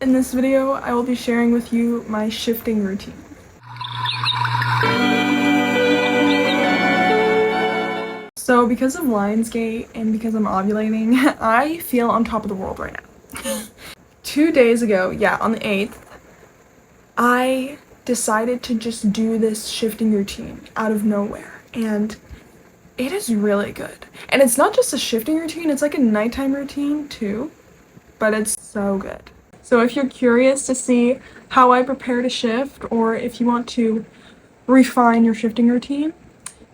In this video, I will be sharing with you my shifting routine. So because of Lionsgate and because I'm ovulating, I feel on top of the world right now. 2 days ago, yeah, on the 8th, I decided to just do this shifting routine out of nowhere, and it is really good. And it's not just a shifting routine, it's like a nighttime routine too, but it's so good. So if you're curious to see how I prepare to shift, or if you want to refine your shifting routine,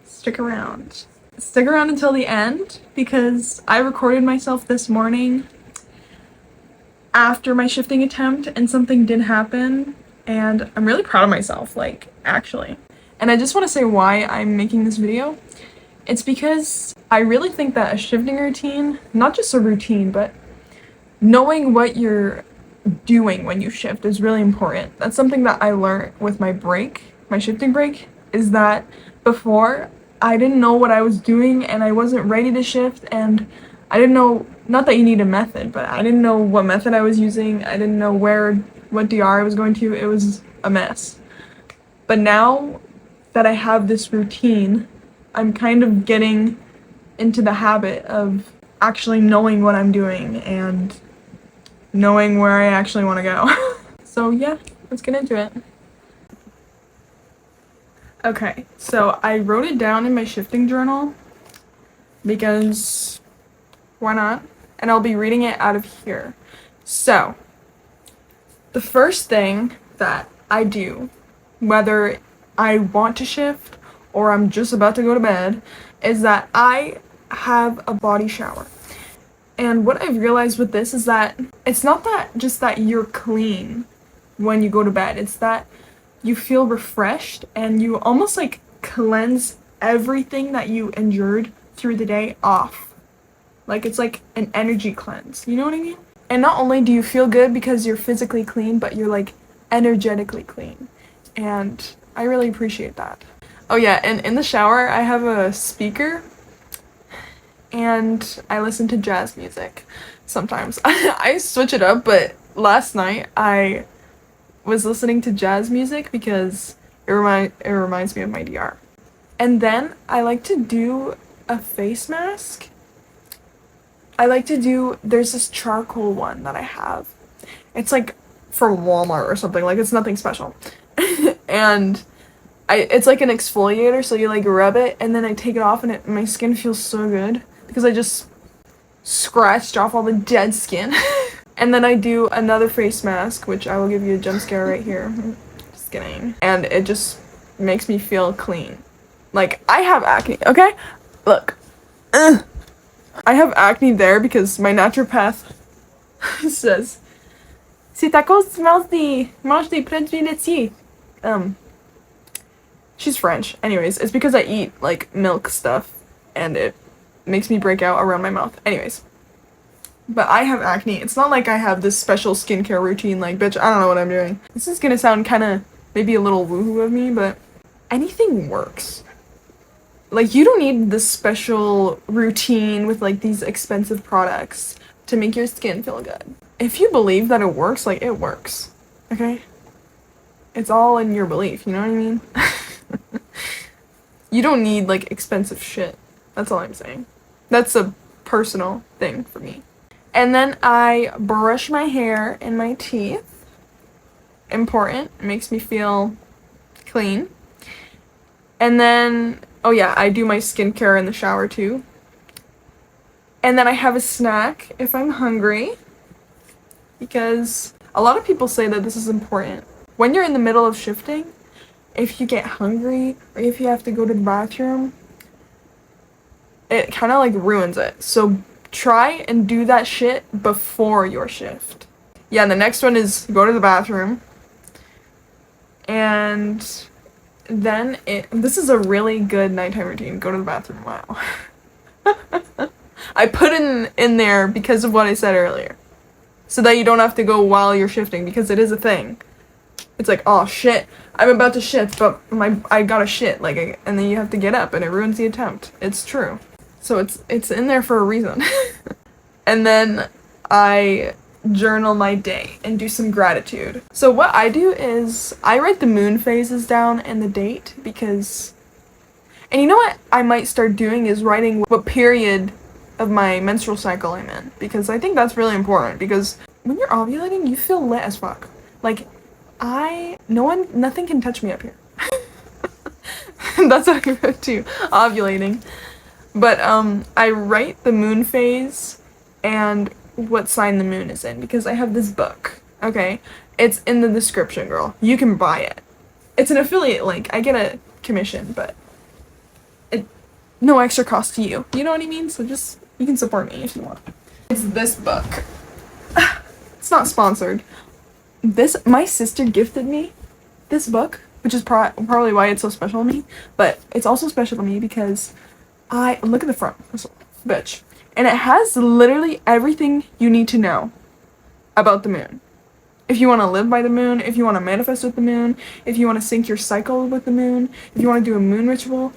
stick around. Stick around until the end, because I recorded myself this morning after my shifting attempt and something did happen, and I'm really proud of myself, like, actually. And I just want to say why I'm making this video. It's because I really think that a shifting routine, not just a routine, but knowing what you're doing when you shift is really important. That's something that I learned with my shifting break, is that before I didn't know what I was doing and I wasn't ready to shift, and I didn't know, not that you need a method, but I didn't know what method I was using. I didn't know what DR I was going to. It was a mess. But now that I have this routine, I'm kind of getting into the habit of actually knowing what I'm doing and knowing where I actually want to go. So yeah, let's get into it. Okay, so I wrote it down in my shifting journal because why not? And I'll be reading it out of here. So, the first thing that I do, whether I want to shift or I'm just about to go to bed, is that I have a body shower. And what I've realized with this is that it's not that just that you're clean when you go to bed, it's that you feel refreshed and you almost like cleanse everything that you endured through the day off. Like, it's like an energy cleanse, you know what I mean? And not only do you feel good because you're physically clean, but you're like energetically clean. And I really appreciate that. Oh yeah, and in the shower I have a speaker and I listen to jazz music sometimes. I switch it up, but last night I was listening to jazz music because it reminds me of my DR. And then I like to do a face mask. There's this charcoal one that I have. It's like from Walmart or something, like it's nothing special. And it's like an exfoliator, so you like rub it and then I take it off and my skin feels so good because I just scratched off all the dead skin. And then I do another face mask, which I will give you a jump scare right here. Just kidding. And it just makes me feel clean. Like, I have acne, okay? Look. I have acne there because my naturopath says, "Si ta cause mange des produits laitiers." She's French. Anyways, it's because I eat, like, milk stuff, and it makes me break out around my mouth. Anyways. But I have acne. It's not like I have this special skincare routine, like, bitch, I don't know what I'm doing. This is gonna sound kinda, maybe a little woohoo of me, but anything works. Like, you don't need this special routine with, like, these expensive products to make your skin feel good. If you believe that it works, like, it works. Okay? It's all in your belief, you know what I mean? You don't need, like, expensive shit. That's all I'm saying. That's a personal thing for me. And then I brush my hair and my teeth. Important. It makes me feel clean. And then, oh yeah, I do my skincare in the shower too. And then I have a snack if I'm hungry, because a lot of people say that this is important. When you're in the middle of shifting, if you get hungry or if you have to go to the bathroom, it kind of like ruins it. So try and do that shit before your shift. Yeah, and the next one is go to the bathroom. And then this is a really good nighttime routine. Go to the bathroom. Wow. I put in there because of what I said earlier. So that you don't have to go while you're shifting, because it is a thing. It's like, oh shit, I'm about to shift, but I gotta shit, like, and then you have to get up and it ruins the attempt. It's true. So it's in there for a reason. And then I journal my day and do some gratitude. So what I do is I write the moon phases down and the date because, and you know what I might start doing is writing what period of my menstrual cycle I'm in, because I think that's really important, because when you're ovulating you feel lit as fuck. Like nothing can touch me up here. That's how I go to ovulating. But I write the moon phase and what sign the moon is in, because I have this book, okay? It's in the description, girl. You can buy it. It's an affiliate link. I get a commission, but no extra cost to you. You know what I mean? So just, you can support me if you want. It's this book. It's not sponsored. My sister gifted me this book, which is probably why it's so special to me, but it's also special to me because look at the front, bitch. And it has literally everything you need to know about the moon. If you want to live by the moon, if you want to manifest with the moon, if you want to sync your cycle with the moon, if you want to do a moon ritual,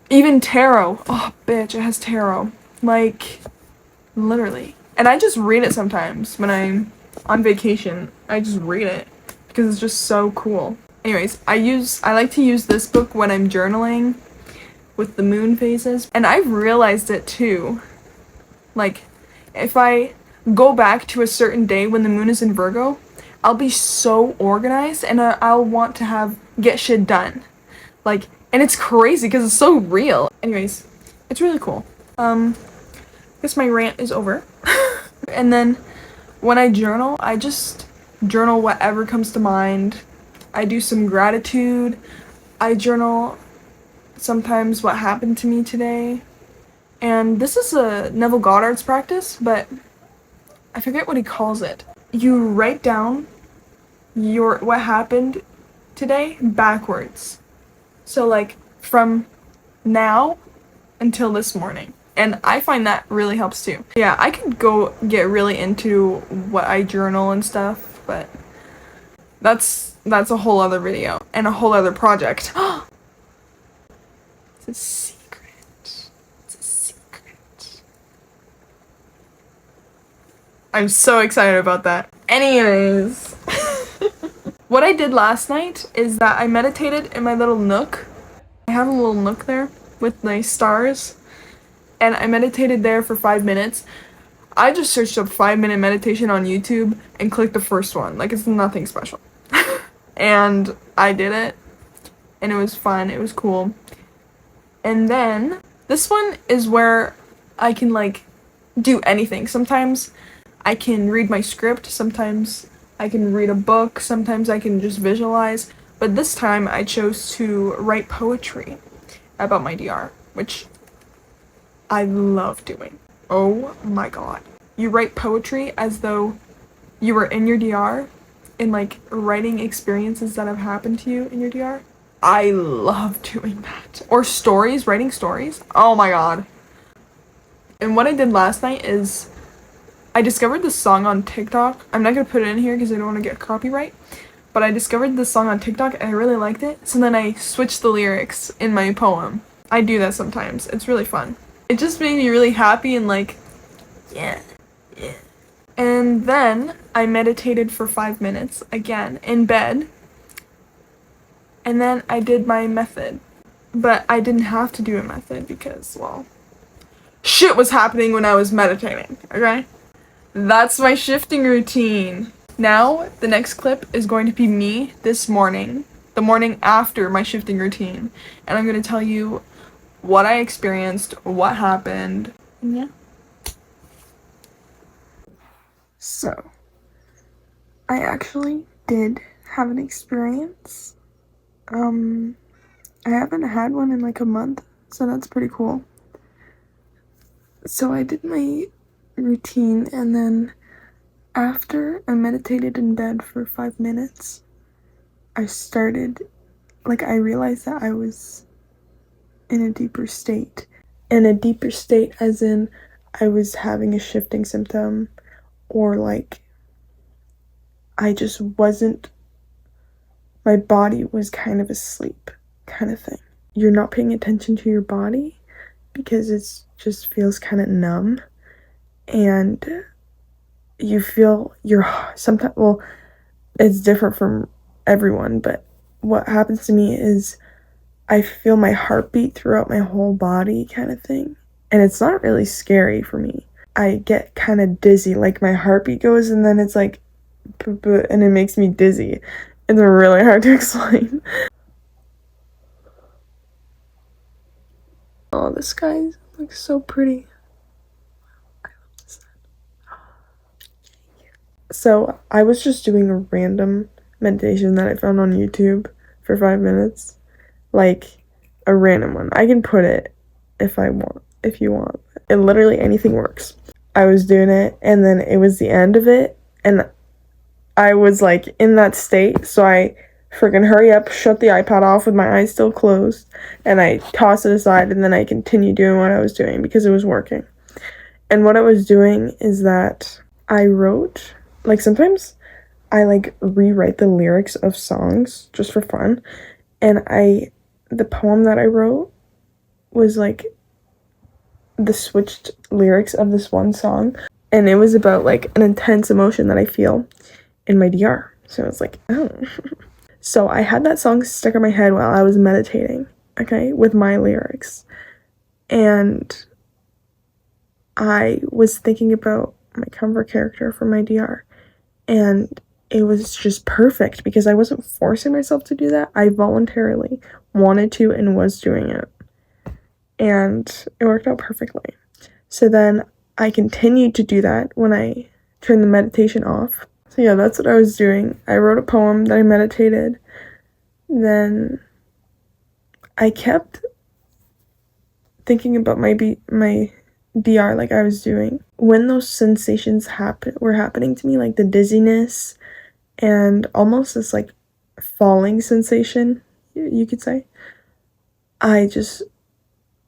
even tarot. Oh, bitch, it has tarot. Like, literally. And I just read it sometimes when I'm on vacation. I just read it because it's just so cool. Anyways, I like to use this book when I'm journaling with the moon phases. And I've realized it too. Like, if I go back to a certain day when the moon is in Virgo, I'll be so organized and I'll want to get shit done. Like, and it's crazy because it's so real. Anyways, it's really cool. I guess my rant is over. And then when I journal, I just journal whatever comes to mind. I do some gratitude. I journal sometimes what happened to me today. And this is a Neville Goddard's practice, but I forget what he calls it. You write down what happened today backwards. So like from now until this morning. And I find that really helps too. Yeah, I could go get really into what I journal and stuff, but that's a whole other video and a whole other project. It's a secret. It's a secret. I'm so excited about that. Anyways, what I did last night is that I meditated in my little nook. I have a little nook there with my stars, and I meditated there for 5 minutes. I just searched up 5-minute meditation on YouTube and clicked the first one. Like, it's nothing special. And I did it, and it was fun. It was cool. And then this one is where I can like do anything. Sometimes I can read my script, sometimes I can read a book, sometimes I can just visualize. But this time I chose to write poetry about my DR, which I love doing. Oh my god. You write poetry as though you were in your DR and like writing experiences that have happened to you in your DR. I love doing that. Or stories, writing stories. Oh my god. And what I did last night is I discovered this song on TikTok. I'm not gonna put it in here because I don't want to get copyright. But I discovered this song on TikTok and I really liked it. So then I switched the lyrics in my poem. I do that sometimes. It's really fun. It just made me really happy and like, yeah. And then I meditated for 5 minutes again in bed. And then I did my method. But I didn't have to do a method because, well, shit was happening when I was meditating, okay? That's my shifting routine. Now, the next clip is going to be me this morning, the morning after my shifting routine. And I'm going to tell you what I experienced, what happened, and yeah. So, I actually did have an experience. I haven't had one in like a month, so that's pretty cool. So I did my routine, and then after I meditated in bed for 5 minutes, I realized that I was in a deeper state. In a deeper state as in I was having a shifting symptom, or like I just wasn't, my body was kind of asleep kind of thing. You're not paying attention to your body because it just feels kind of numb, and you feel your, sometimes, well, it's different from everyone, but what happens to me is I feel my heartbeat throughout my whole body kind of thing. And it's not really scary for me. I get kind of dizzy, like my heartbeat goes and then it's like, and it makes me dizzy. It's really hard to explain. Oh, the sky looks so pretty. I love this. So I was just doing a random meditation that I found on YouTube for 5 minutes. Like a random one. I can put it if you want. It literally anything works. I was doing it and then it was the end of it and I was like in that state, so I freaking hurry up, shut the iPad off with my eyes still closed, and I toss it aside and then I continued doing what I was doing because it was working. And what I was doing is that I wrote, like sometimes I like rewrite the lyrics of songs just for fun, and the poem that I wrote was like the switched lyrics of this one song, and it was about like an intense emotion that I feel in my DR. So it's like, oh. So I had that song stuck in my head while I was meditating, okay, with my lyrics. And I was thinking about my cover character for my DR. And it was just perfect because I wasn't forcing myself to do that. I voluntarily wanted to and was doing it. And it worked out perfectly. So then I continued to do that when I turned the meditation off. So yeah, that's what I was doing. I wrote a poem, then I meditated. Then I kept thinking about my DR like I was doing. When those sensations were happening to me, like the dizziness and almost this like falling sensation, you could say, I just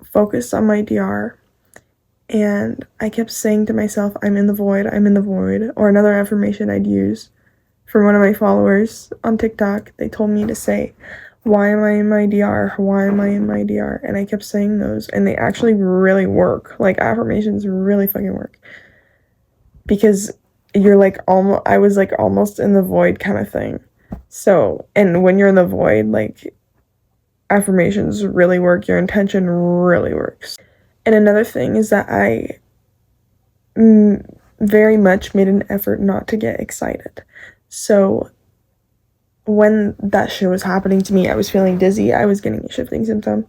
focused on my DR and I kept saying to myself, I'm in the void, I'm in the void, or another affirmation I'd use from one of my followers on TikTok. They told me to say, why am I in my DR? Why am I in my DR? And I kept saying those, and they actually really work. Like, affirmations really fucking work. Because you're like I was like almost in the void kind of thing. So, and when you're in the void, like, affirmations really work. Your intention really works. And another thing is that I very much made an effort not to get excited. So when that shit was happening to me, I was feeling dizzy, I was getting a shifting symptom.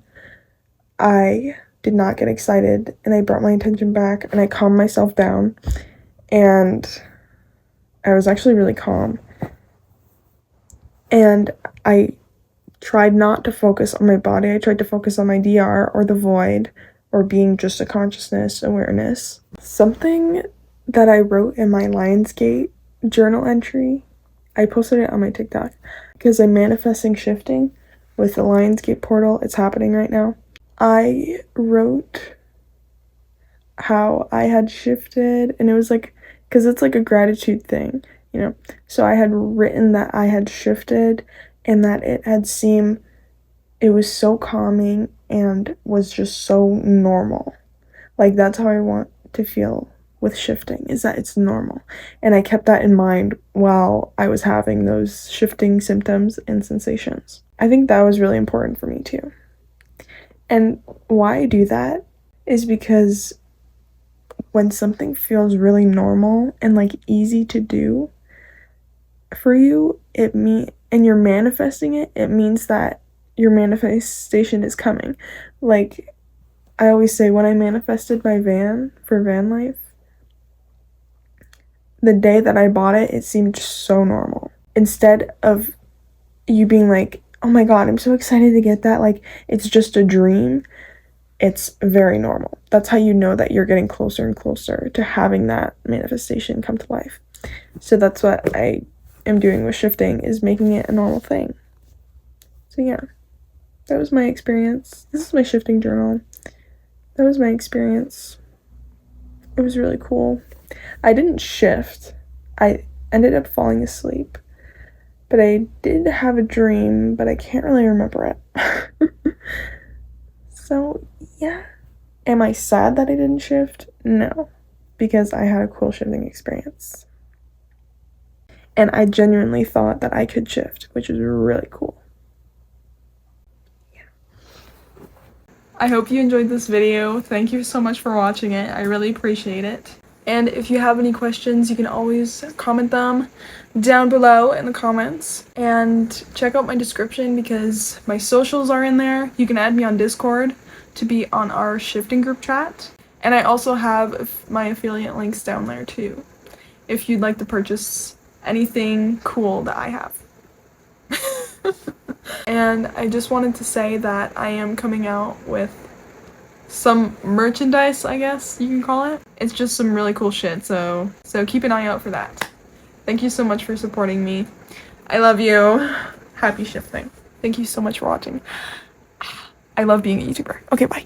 I did not get excited, and I brought my attention back, and I calmed myself down, and I was actually really calm. And I tried not to focus on my body. I tried to focus on my DR or the void or being just a consciousness awareness. Something that I wrote in my Lionsgate journal entry, I posted it on my TikTok because I'm manifesting shifting with the Lionsgate portal. It's happening right now. I wrote how I had shifted, and it was like, because it's like a gratitude thing, you know. So I had written that I had shifted and that it was so calming and was just so normal. Like, that's how I want to feel with shifting, is that it's normal. And I kept that in mind while I was having those shifting symptoms and sensations. I think that was really important for me too. And why I do that is because when something feels really normal and like easy to do for you, and you're manifesting it, it means that your manifestation is coming. Like, I always say, when I manifested my van for van life, the day that I bought it, it seemed so normal. Instead of you being like, oh my god, I'm so excited to get that, like, it's just a dream, it's very normal. That's how you know that you're getting closer and closer to having that manifestation come to life. So that's what I am doing with shifting, is making it a normal thing. So yeah, that was my experience. This is my shifting journal. That was my experience. It was really cool. I didn't shift. I ended up falling asleep. But I did have a dream, but I can't really remember it. So, yeah. Am I sad that I didn't shift? No. Because I had a cool shifting experience. and I genuinely thought that I could shift, which was really cool. I hope you enjoyed this video. Thank you so much for watching it. I really appreciate it. And if you have any questions, you can always comment them down below in the comments. And check out my description because my socials are in there. You can add me on Discord to be on our shifting group chat. And I also have my affiliate links down there too, if you'd like to purchase anything cool that I have. And I just wanted to say that I am coming out with some merchandise, I guess you can call it. It's just some really cool shit, so keep an eye out for that. Thank you so much for supporting me. I love you. Happy shifting. Thank you so much for watching. I love being a YouTuber. Okay, bye.